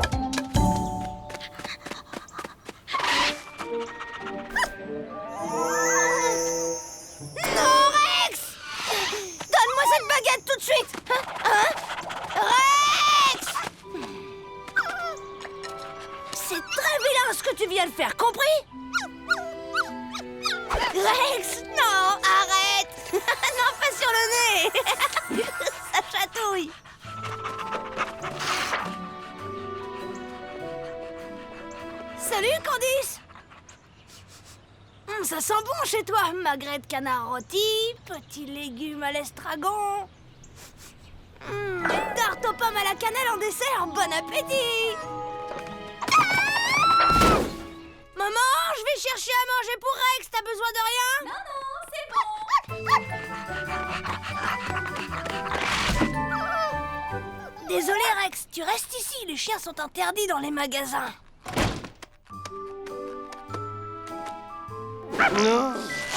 Non, Rex! Donne-moi cette baguette tout de suite. Rex! C'est très vilain ce que tu viens de faire, compris? Rex, non, arrête. Non, pas sur le nez. Ça chatouille. Salut, Candice. Ça sent bon chez toi. Magret de canard rôti, petits légumes à l'estragon. Une tarte aux pommes à la cannelle en dessert. Bon appétit. Maman, je vais chercher à manger pour Rex. T'as besoin de rien? Non, c'est bon. Désolé, Rex. Tu restes ici. Les chiens sont interdits dans les magasins. Non,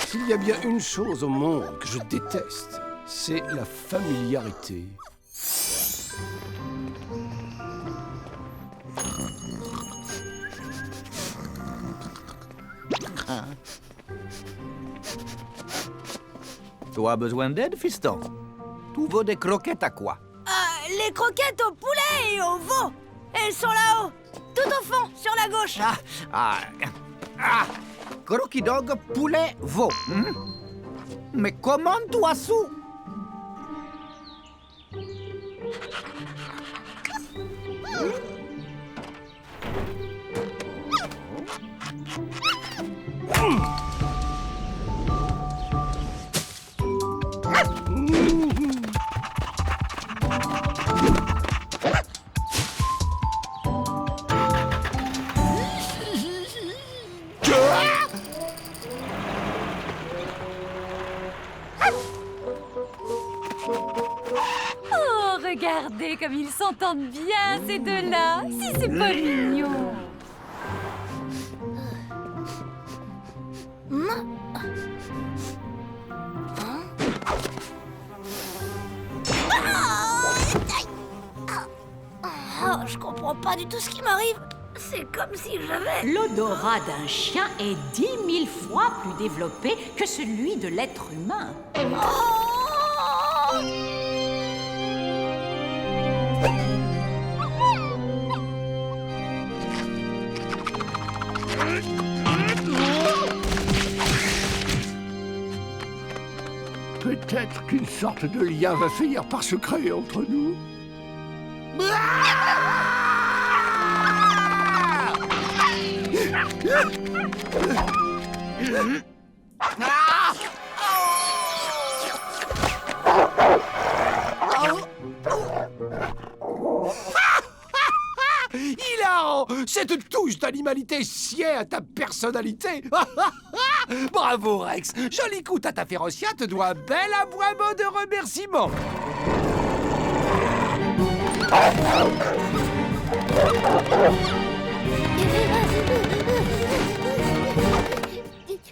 s'il y a bien une chose au monde que je déteste, c'est la familiarité. Tu as besoin d'aide, fiston? Tu veux des croquettes à quoi? Les croquettes au poulet et au veau. Elles sont là-haut. Tout au fond, sur la gauche. Croquis dog, poulet, veau. Mais comment tu as su? Oh, regardez comme ils s'entendent bien, ces deux-là. Si c'est pas mignon. Oh, je comprends pas du tout ce qui m'arrive. C'est comme si j'avais... L'odorat d'un chien est 10 000 fois plus développé que celui de l'être humain. Peut-être qu'une sorte de lien va finir par se créer entre nous. Hilarant! Cette touche d'animalité sied à ta personnalité. Bravo, Rex. Joli coup, Tata Férocia te doit un bel aboiement de remerciements.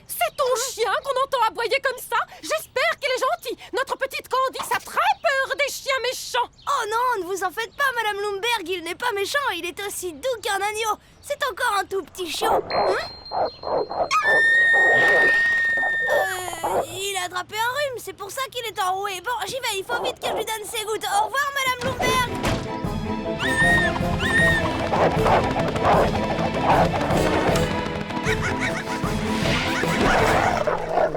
C'est ton chien qu'on entend aboyer comme ça? J'espère qu'il est gentil. Notre petite Candice a très peur des chiens méchants. Oh non, ne vous en faites pas, Madame Lumberg, il n'est pas méchant, il est aussi doux qu'un agneau. C'est encore un tout petit chiot. Il a attrapé un rhume, c'est pour ça qu'il est enroué. Bon, j'y vais, il faut vite que je lui donne ses gouttes. Au revoir, Madame Lumberg.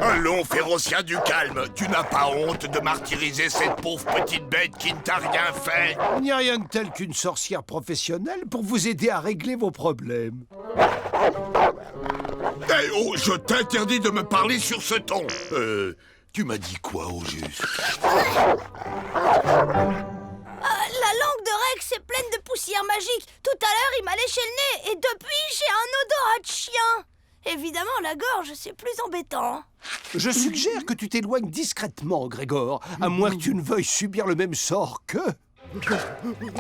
Allons, Férocia, du calme. Tu n'as pas honte de martyriser cette pauvre petite bête qui ne t'a rien fait? Il n'y a rien de tel qu'une sorcière professionnelle pour vous aider à régler vos problèmes. Eh oh, je t'interdis de me parler sur ce ton. Tu m'as dit quoi au juste? La langue de Rex est pleine de poussière magique. Tout à l'heure, il m'a léché le nez et depuis, j'ai un odorat de chien. Évidemment, la gorge, c'est plus embêtant. Je suggère que tu t'éloignes discrètement, Grégor, à moins que tu ne veuilles subir le même sort que...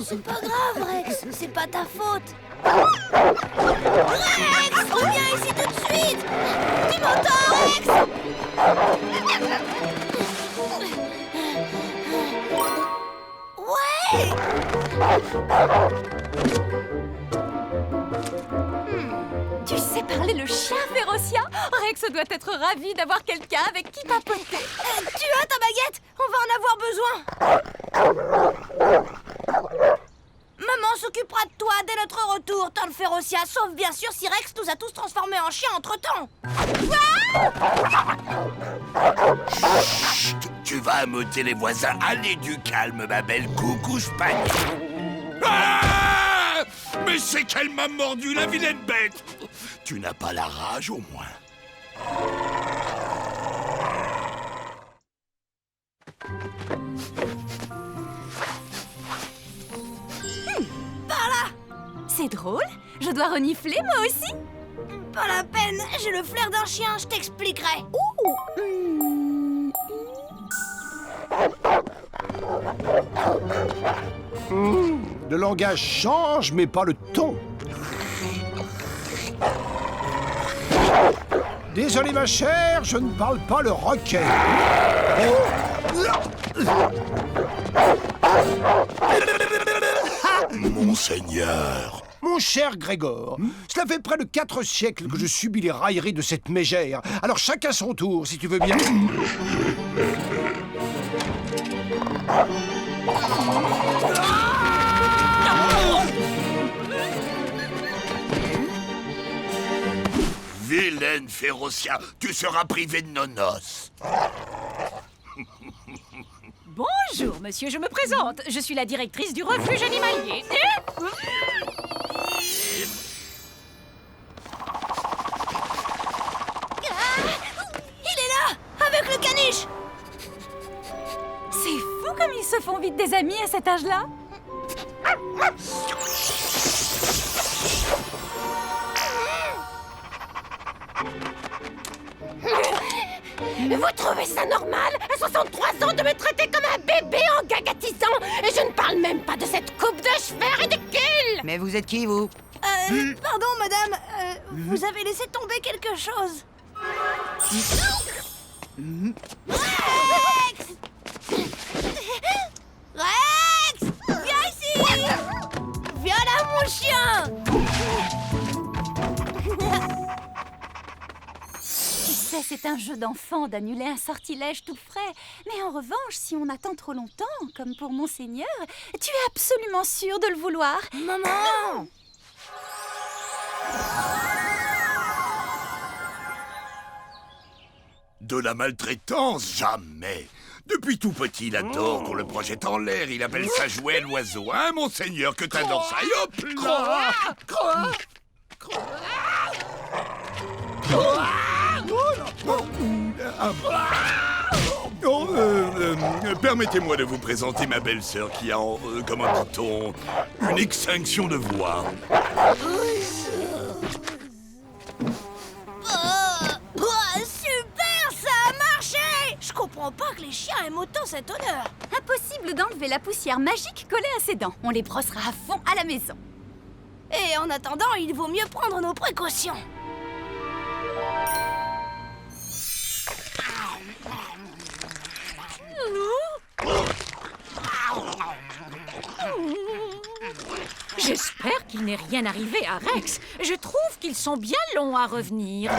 C'est pas grave, Rex, c'est pas ta faute. Rex, reviens ici tout de suite. Tu m'entends, Rex? Ouais. Tu sais parler le chien, Férocia? Rex doit être ravi d'avoir quelqu'un avec qui papoter. Tu as ta baguette? On va en avoir besoin. Maman s'occupera de toi dès notre retour, Tante Férocia, sauf bien sûr si Rex nous a tous transformés en chiens entre-temps. Chut, tu vas ameuter les voisins. Allez, du calme, ma belle coucouche-pagne. Ah! Mais c'est qu'elle m'a mordu, la vilaine bête. Tu n'as pas la rage, au moins. Par là. C'est drôle. Je dois renifler, moi aussi. Pas la peine, j'ai le flair d'un chien, je t'expliquerai. Le langage change, mais pas le ton. Désolé, ma chère, je ne parle pas le roquet. Monseigneur. Mon cher Grégor, cela fait près de 4 siècles que je subis les railleries de cette mégère. Alors chacun son tour, si tu veux bien. Vilaine Férocia, tu seras privé de nos noces. Bonjour, monsieur, je me présente. Je suis la directrice du refuge animalier. Il est là, avec le caniche. C'est fou comme ils se font vite des amis à cet âge-là. Vous trouvez ça normal, à 63 ans, de me traiter comme un bébé en gagatisant? Et je ne parle même pas de cette coupe de cheveux ridicule! Mais vous êtes qui, vous? Pardon, madame, vous avez laissé tomber quelque chose. Rex! Rex! Viens ici! Viens là, mon chien! sais, c'est un jeu d'enfant d'annuler un sortilège tout frais. Mais en revanche, si on attend trop longtemps, comme pour Monseigneur, tu es absolument sûr de le vouloir. Maman! De la maltraitance, jamais. Depuis tout petit, il adore qu'on le projette en l'air. Il appelle ça jouet l'oiseau. Hein, Monseigneur, que t'adores ça. Et hop là! Permettez-moi de vous présenter ma belle-sœur qui a, comment dit-on, une extinction de voix. Super, ça a marché! Je comprends pas que les chiens aiment autant cet honneur. Impossible d'enlever la poussière magique collée à ses dents. On les brossera à fond à la maison. Et en attendant, il vaut mieux prendre nos précautions. J'espère qu'il n'est rien arrivé à Rex. Je trouve qu'ils sont bien longs à revenir.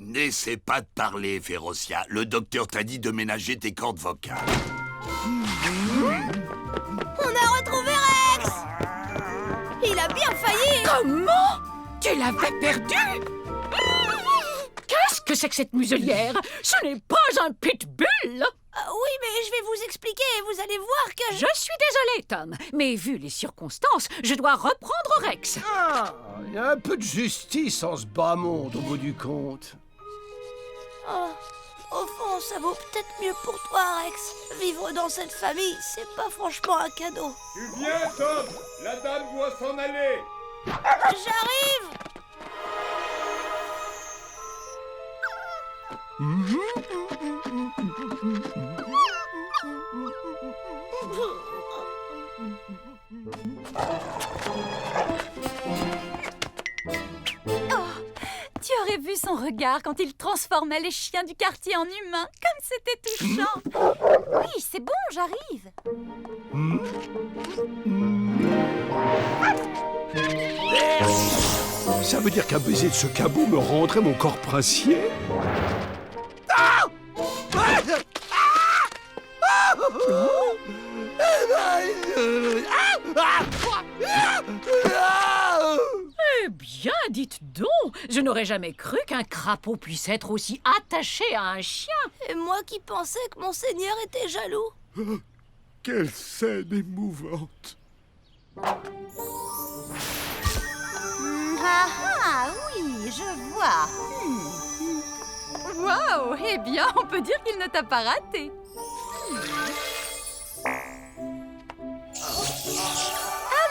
N'essaie pas de parler, Férocia. Le docteur t'a dit de ménager tes cordes vocales. On a retrouvé Rex! Il a bien failli! Comment? Tu l'avais perdu? Qu'est-ce que c'est que cette muselière? Ce n'est pas un pitbull! Oui, mais je vais vous expliquer et vous allez voir que... Je suis désolée, Tom, mais vu les circonstances, je dois reprendre Rex. Ah, il y a un peu de justice en ce bas monde, au bout du compte. Oh, au fond, ça vaut peut-être mieux pour toi, Rex. Vivre dans cette famille, c'est pas franchement un cadeau. Tu viens, Tom? La dame doit s'en aller. J'arrive! Oh, tu aurais vu son regard quand il transformait les chiens du quartier en humains, comme c'était touchant. Oui, c'est bon, j'arrive. Ça veut dire qu'un baiser de ce cabot me rendrait mon corps princier? Eh bien, dites donc, je n'aurais jamais cru qu'un crapaud puisse être aussi attaché à un chien. Et moi qui pensais que Monseigneur était jaloux. Quelle scène émouvante. Ah, oui, je vois. Waouh, eh bien, on peut dire qu'il ne t'a pas raté.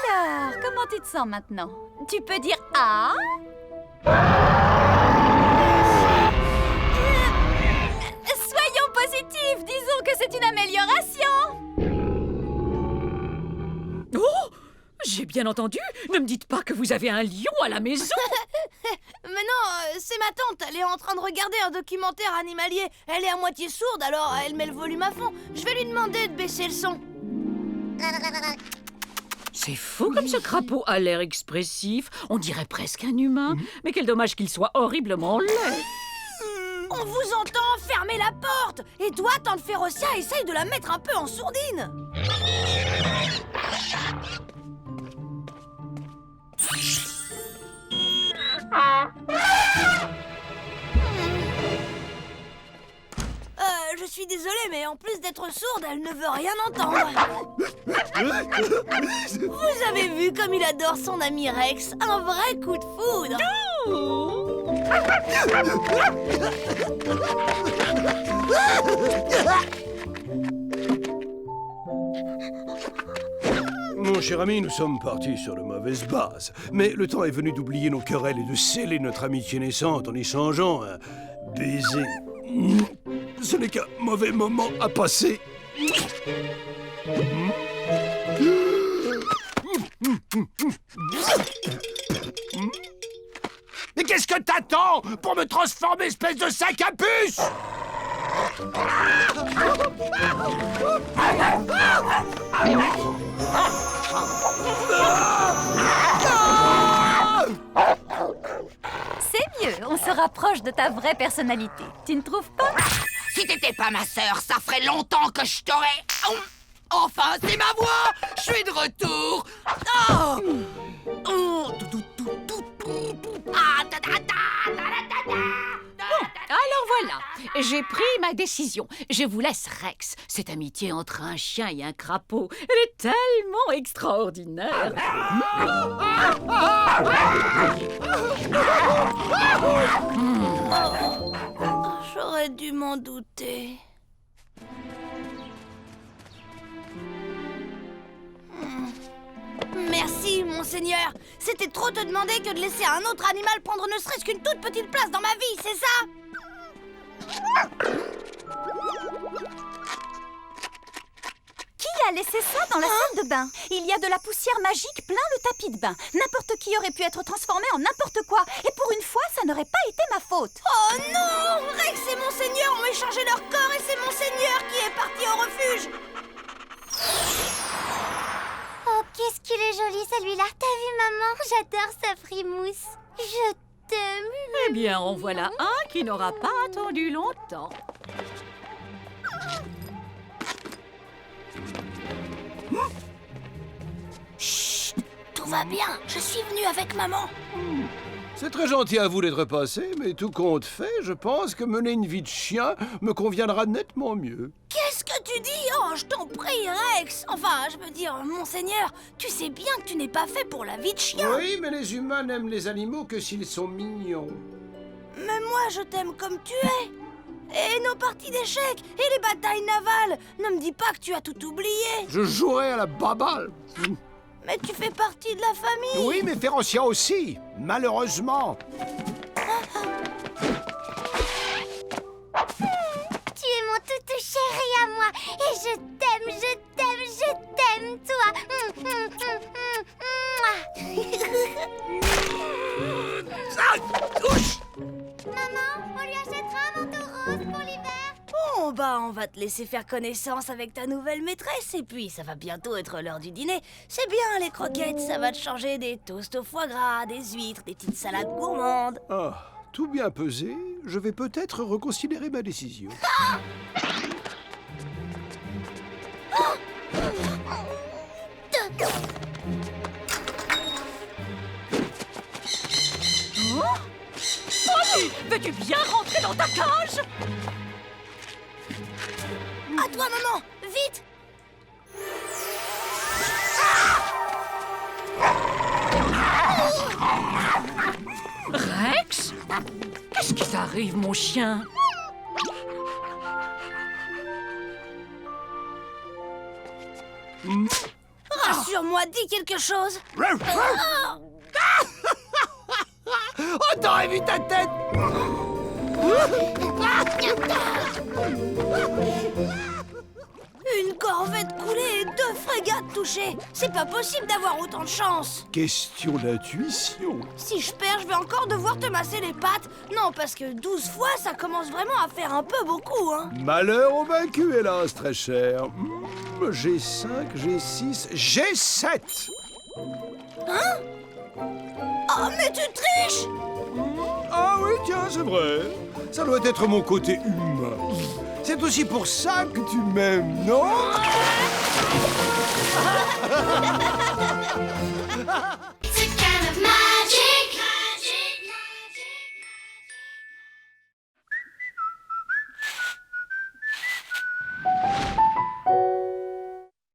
Alors, comment tu te sens maintenant? Tu peux dire « Ah ». Soyons positifs, disons que c'est une amélioration. Oh! J'ai bien entendu. Ne me dites pas que vous avez un lion à la maison. Mais non, c'est ma tante. Elle est en train de regarder un documentaire animalier. Elle est à moitié sourde, alors elle met le volume à fond. Je vais lui demander de baisser le son. C'est fou comme ce crapaud a l'air expressif. On dirait presque un humain. Mais quel dommage qu'il soit horriblement laid. On vous entend, fermez la porte. Et toi, tante Férocia, essaye de la mettre un peu en sourdine. Je suis désolée, mais en plus d'être sourde, elle ne veut rien entendre. Vous avez vu comme il adore son ami Rex? Un vrai coup de foudre. Mon cher ami, nous sommes partis sur de mauvaises bases. Mais le temps est venu d'oublier nos querelles et de sceller notre amitié naissante en échangeant un baiser. Ce n'est qu'un mauvais moment à passer. Mais qu'est-ce que t'attends pour me transformer, espèce de sac à puce? C'est mieux. On se rapproche de ta vraie personnalité. Tu ne trouves pas? Si t'étais pas ma sœur, ça ferait longtemps que je t'aurais... Enfin, c'est ma voix! Je suis de retour! Oh! Alors voilà, j'ai pris ma décision. Je vous laisse Rex. Cette amitié entre un chien et un crapaud, elle est tellement extraordinaire. J'aurais dû m'en douter. Merci, monseigneur. C'était trop te demander que de laisser un autre animal prendre ne serait-ce qu'une toute petite place dans ma vie, c'est ça? Qui a laissé ça dans la salle de bain? Il y a de la poussière magique plein le tapis de bain. N'importe qui aurait pu être transformé en n'importe quoi. Et pour une fois, ça n'aurait pas été ma faute. Oh non! Rex et monseigneur ont échangé leur corps et c'est monseigneur qui est parti au refuge. Oh, qu'est-ce qu'il est joli celui-là. T'as vu, maman? J'adore sa frimousse. Je t'aime. Eh bien, en voilà un qui n'aura pas attendu longtemps. Chut! Tout va bien. Je suis venue avec maman. C'est très gentil à vous d'être passé, mais tout compte fait, je pense que mener une vie de chien me conviendra nettement mieux. Qu'est-ce que tu dis? Oh, je t'en prie, Rex. Enfin, je veux dire, monseigneur, tu sais bien que tu n'es pas fait pour la vie de chien. Oui, mais les humains n'aiment les animaux que s'ils sont mignons. Mais moi, je t'aime comme tu es. Et nos parties d'échecs, et les batailles navales. Ne me dis pas que tu as tout oublié. Je jouerai à la baballe. Mais tu fais partie de la famille. Oui, mais Férocia aussi, malheureusement. Tu es mon toutou chéri à moi. Et je t'aime, toi. Maman, on lui achètera un manteau rose pour l'hiver. Bon, bah, on va te laisser faire connaissance avec ta nouvelle maîtresse. Et puis, ça va bientôt être l'heure du dîner. C'est bien, les croquettes. Ça va te changer des toasts au foie gras, des huîtres, des petites salades gourmandes. Ah, tout bien pesé, je vais peut-être reconsidérer ma décision. Polly, veux-tu bien rentrer dans ta cage? À toi, maman. Vite. Rex? Qu'est-ce qui t'arrive, mon chien? Rassure-moi, dis quelque chose. Oh, t'aurais vu ta tête! Une corvette coulée et 2 frégates touchées. C'est pas possible d'avoir autant de chance. Question d'intuition. Si je perds, je vais encore devoir te masser les pattes. Non, parce que 12 fois, ça commence vraiment à faire un peu beaucoup, hein. Malheur au vaincu, hélas, très cher. J'ai 5, j'ai 6, j'ai 7. Hein? Oh, mais tu triches! Ah oui, tiens, c'est vrai. Ça doit être mon côté humain. C'est aussi pour ça que tu m'aimes, non?